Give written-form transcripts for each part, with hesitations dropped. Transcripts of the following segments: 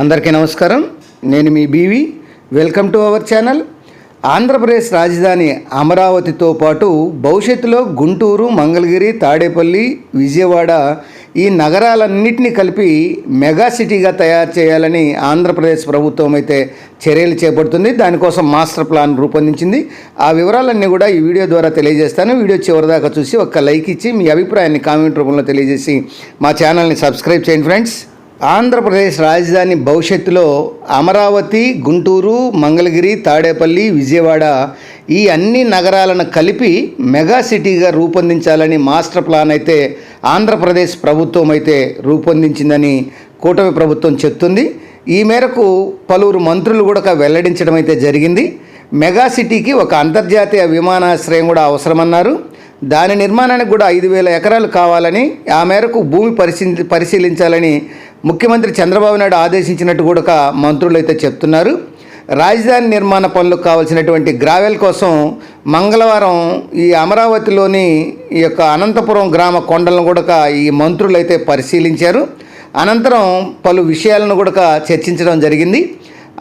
అందరికీ నమస్కారం. నేను మీ బీవి. Welcome to our channel. Andhra Pradesh రాజధాని అమరావతితో పాటు భవిష్యత్తులో గుంటూరు, మంగళగిరి, తాడేపల్లి, విజయవాడ ఈ నగరాలన్నింటినీ కలిపి మెగా సిటీగా తయారు చేయాలని ఆంధ్రప్రదేశ్ ప్రభుత్వం అయితే చర్యలు చేపడుతుంది. దానికోసం మాస్టర్ ప్లాన్ రూపొందించింది. ఆ వివరాలన్నీ కూడా ఈ వీడియో ద్వారా తెలియజేస్తాను. వీడియో చివరిదాకా చూసి ఒక్క లైక్ ఇచ్చి మీ అభిప్రాయాన్ని కామెంట్ రూపంలో తెలియజేసి మా ఛానల్ని సబ్స్క్రైబ్ చేయండి ఫ్రెండ్స్. ఆంధ్రప్రదేశ్ రాజధాని భవిష్యత్తులో అమరావతి, గుంటూరు, మంగళగిరి, తాడేపల్లి, విజయవాడ ఈ అన్ని నగరాలను కలిపి మెగా సిటీగా రూపొందించాలని మాస్టర్ ప్లాన్ అయితే ఆంధ్రప్రదేశ్ ప్రభుత్వం అయితే రూపొందించిందని కూటమి ప్రభుత్వం చెప్తుంది. ఈ మేరకు పలువురు మంత్రులు కూడా వెల్లడించడం అయితే జరిగింది. మెగా సిటీకి ఒక అంతర్జాతీయ విమానాశ్రయం కూడా అవసరమన్నారు. దాని నిర్మాణానికి కూడా 5,000 ఎకరాలు కావాలని, ఆ మేరకు భూమి పరిశీలించాలని ముఖ్యమంత్రి చంద్రబాబు నాయుడు ఆదేశించినట్టు కూడా మంత్రులు అయితే చెప్తున్నారు. రాజధాని నిర్మాణ పనులకు కావాల్సినటువంటి గ్రావెల్ కోసం మంగళవారం ఈ అమరావతిలోని ఈ యొక్క అనంతపురం గ్రామ కొండలను కూడా ఈ మంత్రులు అయితే పరిశీలించారు. అనంతరం పలు విషయాలను కూడా చర్చించడం జరిగింది.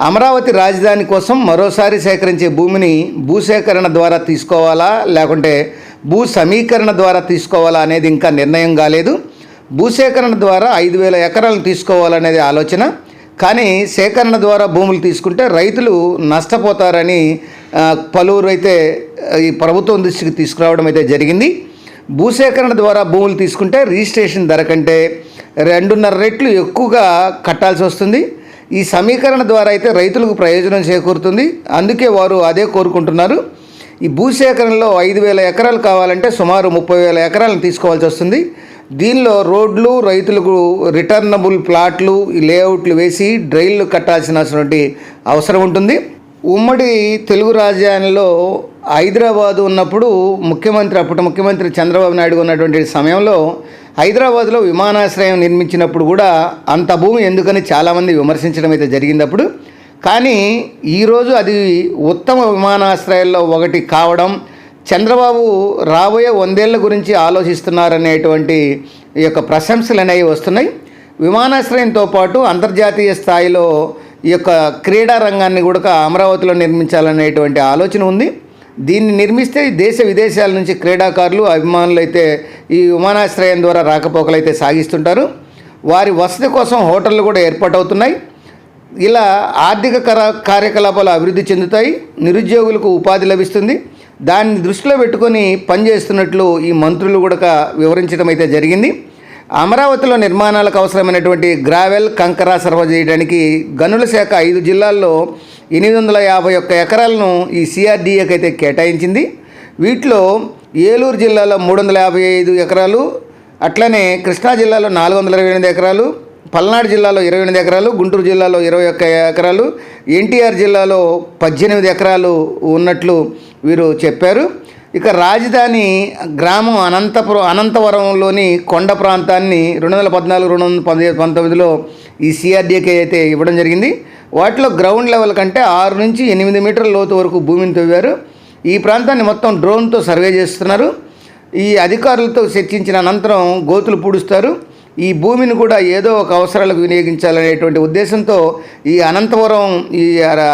అమరావతి రాజధాని కోసం మరోసారి సేకరించే భూమిని భూసేకరణ ద్వారా తీసుకోవాలా లేకుంటే భూ సమీకరణ ద్వారా తీసుకోవాలా అనేది ఇంకా నిర్ణయం కాలేదు. భూసేకరణ ద్వారా 5,000 ఎకరాలు తీసుకోవాలనేది ఆలోచన. కానీ సేకరణ ద్వారా భూములు తీసుకుంటే రైతులు నష్టపోతారని పలువురు అయితే ఈ ప్రభుత్వం దృష్టికి తీసుకురావడం అయితే జరిగింది. భూసేకరణ ద్వారా భూములు తీసుకుంటే రిజిస్ట్రేషన్ ధర కంటే 2.5 రెట్లు ఎక్కువగా కట్టాల్సి వస్తుంది. ఈ సమీకరణ ద్వారా అయితే రైతులకు ప్రయోజనం చేకూరుతుంది. అందుకే వారు అదే కోరుకుంటున్నారు. ఈ భూసేకరణలో 5,000 ఎకరాలు కావాలంటే సుమారు 30,000 ఎకరాలను తీసుకోవాల్సి వస్తుంది. దీనిలో రోడ్లు, రైతులకు రిటర్నబుల్ ప్లాట్లు, లేఅవుట్లు వేసి డ్రైన్లు కట్టాల్సినటువంటి అవసరం ఉంటుంది. ఉమ్మడి తెలుగు రాజధానిలో హైదరాబాదు ఉన్నప్పుడు అప్పటి ముఖ్యమంత్రి చంద్రబాబు నాయుడు ఉన్నటువంటి సమయంలో హైదరాబాద్లో విమానాశ్రయం నిర్మించినప్పుడు కూడా అంత భూమి ఎందుకని చాలామంది విమర్శించడం అయితే జరిగింది అప్పుడు. కానీ ఈరోజు అది ఉత్తమ విమానాశ్రయాల్లో ఒకటి కావడం, చంద్రబాబు రాబోయే 100 ఏళ్ల గురించి ఆలోచిస్తున్నారనేటువంటి ఈ యొక్క ప్రశంసలు అనేవి వస్తున్నాయి. విమానాశ్రయంతో పాటు అంతర్జాతీయ స్థాయిలో ఈ యొక్క క్రీడా రంగాన్ని కూడా అమరావతిలో నిర్మించాలనేటువంటి ఆలోచన ఉంది. దీన్ని నిర్మిస్తే దేశ విదేశాల నుంచి క్రీడాకారులు, అభిమానులు అయితే ఈ విమానాశ్రయం ద్వారా రాకపోకలు అయితే సాగిస్తుంటారు. వారి వసతి కోసం హోటళ్ళు కూడా ఏర్పాటవుతున్నాయి. ఇలా ఆర్థిక కార్యకలాపాలు అభివృద్ధి చెందుతాయి, నిరుద్యోగులకు ఉపాధి లభిస్తుంది. దాన్ని దృష్టిలో పెట్టుకొని పనిచేస్తున్నట్లు ఈ మంత్రులు కూడా వివరించడం అయితే జరిగింది. అమరావతిలో నిర్మాణాలకు అవసరమైనటువంటి గ్రావెల్, కంకర సరఫరా చేయడానికి గనుల శాఖ 5 జిల్లాల్లో 851 ఎకరాలను ఈ సిఆర్డీఏకి అయితే కేటాయించింది. వీటిలో ఏలూరు జిల్లాలో 355 ఎకరాలు, అట్లనే కృష్ణా జిల్లాలో 428 ఎకరాలు, పల్నాడు జిల్లాలో 28 ఎకరాలు, గుంటూరు జిల్లాలో 21 ఎకరాలు, ఎన్టీఆర్ జిల్లాలో 18 ఎకరాలు ఉన్నట్లు వీరు చెప్పారు. ఇక రాజధాని గ్రామం అనంతవరంలోని కొండ ప్రాంతాన్ని 2014-2019లో ఈ సిఆర్డీఏకి అయితే ఇవ్వడం జరిగింది. వాటిలో గ్రౌండ్ లెవెల్ కంటే 6 నుంచి 8 మీటర్ల లోతు వరకు భూమిని తవ్వారు. ఈ ప్రాంతాన్ని మొత్తం డ్రోన్తో సర్వే చేస్తున్నారు. ఈ అధికారులతో చర్చించిన అనంతరం గోతులు పూడుస్తారు. ఈ భూమిని కూడా ఏదో ఒక అవసరాలకు వినియోగించాలనేటువంటి ఉద్దేశంతో ఈ అనంతపురం ఈ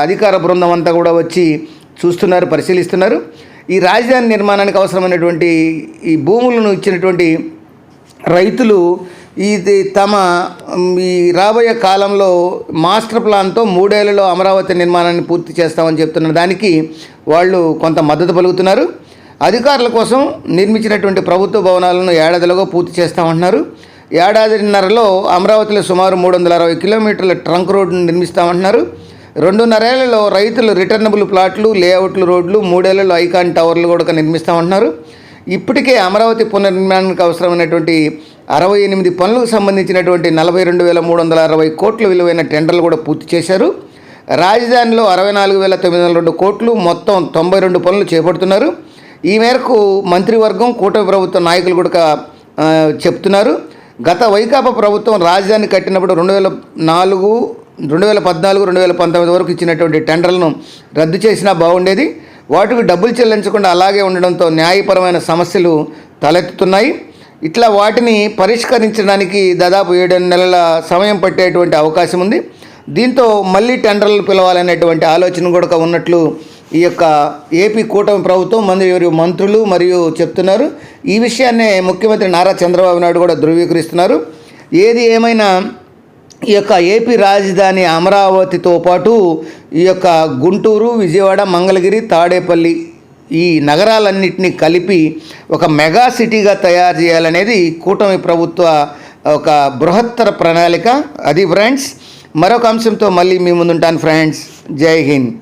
అధికార బృందం అంతా కూడా వచ్చి చూస్తున్నారు, పరిశీలిస్తున్నారు. ఈ రాజధాని నిర్మాణానికి అవసరమైనటువంటి ఈ భూములను ఇచ్చినటువంటి రైతులు ఈ రాబోయే కాలంలో మాస్టర్ ప్లాన్తో 3 ఏళ్లలో అమరావతి నిర్మాణాన్ని పూర్తి చేస్తామని చెప్తున్న దానికి వాళ్ళు కొంత మద్దతు పలుకుతున్నారు. అధికారుల కోసం నిర్మించినటువంటి ప్రభుత్వ భవనాలను ఏడాదిలోగా పూర్తి చేస్తామంటున్నారు. ఏడాదిన్నరలో అమరావతిలో సుమారు 360 కిలోమీటర్ల ట్రంక్ రోడ్డును నిర్మిస్తామంటున్నారు. 2.5 ఏళ్లలో రైతులు రిటర్నబుల్ ప్లాట్లు, లేఅవుట్లు, రోడ్లు, 3 ఏళ్లలో ఐకాన్ టవర్లు కూడా నిర్మిస్తామంటున్నారు. ఇప్పటికే అమరావతి పునర్నిర్మాణానికి అవసరమైనటువంటి 68 పనులకు సంబంధించినటువంటి 42,360 కోట్ల విలువైన టెండర్లు కూడా పూర్తి చేశారు. రాజధానిలో 64,902 కోట్లు, మొత్తం 92 పనులు చేపడుతున్నారు. ఈ మేరకు మంత్రివర్గం, కూటమి ప్రభుత్వ నాయకులు కూడా చెప్తున్నారు. గత వైకాపా ప్రభుత్వం రాజధాని కట్టినప్పుడు 2014, 2019 వరకు ఇచ్చినటువంటి టెండర్లను రద్దు చేసినా బాగుండేది. వాటికి డబ్బులు చెల్లించకుండా అలాగే ఉండడంతో న్యాయపరమైన సమస్యలు తలెత్తుతున్నాయి. ఇట్లా వాటిని పరిష్కరించడానికి దాదాపు 7 నెలల సమయం పట్టేటువంటి అవకాశం ఉంది. దీంతో మళ్ళీ టెండర్లు పిలవాలనేటువంటి ఆలోచన కూడా ఉన్నట్లు ఈ యొక్క ఏపీ కూటమి ప్రభుత్వం మరియు మంత్రులు మరియు చెప్తున్నారు. ఈ విషయాన్నే ముఖ్యమంత్రి నారా చంద్రబాబు నాయుడు కూడా ధృవీకరిస్తున్నారు. ఏది ఏమైనా ఈ యొక్క ఏపీ రాజధాని అమరావతితో పాటు ఈ యొక్క గుంటూరు, విజయవాడ, మంగళగిరి, తాడేపల్లి ఈ నగరాలన్నింటినీ కలిపి ఒక మెగా సిటీగా తయారు చేయాలనేది కూటమి ప్రభుత్వ ఒక బృహత్తర ప్రణాళిక. అది ఫ్రెండ్స్, మరొక అంశంతో మళ్ళీ మీ ముందుంటాను ఫ్రెండ్స్. జై హింద్.